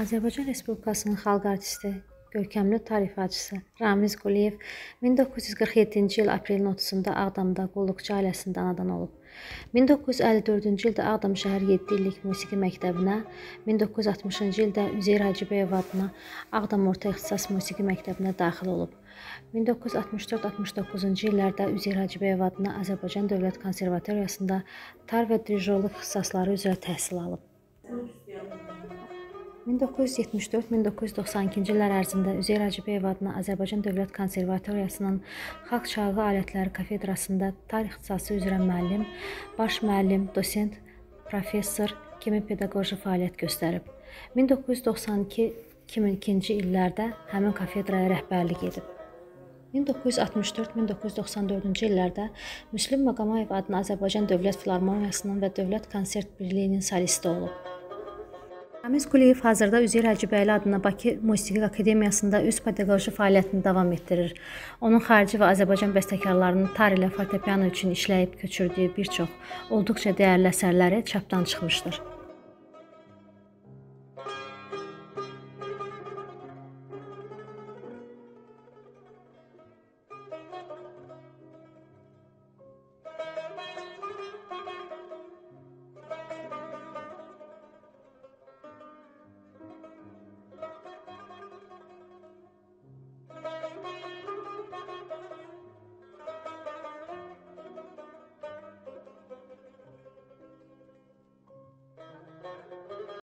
Azərbaycan Respublikasının xalq artisti, görkəmli tarifatçısı Ramiz Quliyev 1947-ci il aprelin 30-da Ağdamda qulluqçu ailəsində anadan olub. 1954-cü ildə Ağdam şəhər 7 illik musiqi məktəbinə, 1960-cı ildə Üzeyir Hacıbəyev adına Ağdam Orta İxtisas Musiqi məktəbinə daxil olub. 1964-69-cu illərdə Üzeyir Hacıbəyev adına Azərbaycan Dövlət Konservatoriyasında tar və dirijorluq ixtisasları üzrə təhsil alıb. 1974-1992-ci illər ərzində Üzeyir Hacıbəyev adına Azərbaycan Dövlət Konservatoriyasının Xalq Çalğı Alətləri kafedrasında tar ixtisası üzrə müəllim, baş müəllim, dosent, professor kimi pedaqoji fəaliyyət göstərib. 1992-2002-ci illərdə həmin kafedraya rəhbərlik edib. 1964-1994-cü illərdə Müslüm Maqomayev adına Azərbaycan Dövlət Filarmoniyasının və Dövlət Konsert Birliyinin solisti olub. Ramiz Quliyev hazırda Üzeyir Hacıbəyli adına Bakı Musiqi Akademiyasında öz pedaqoji fəaliyyətini davam etdirir. Onun xarici və Azərbaycan bəstəkarlarının tar ilə fortepiano üçün işləyib köçürdüyü bir çox olduqca dəyərli əsərləri çapdan çıxmışdır.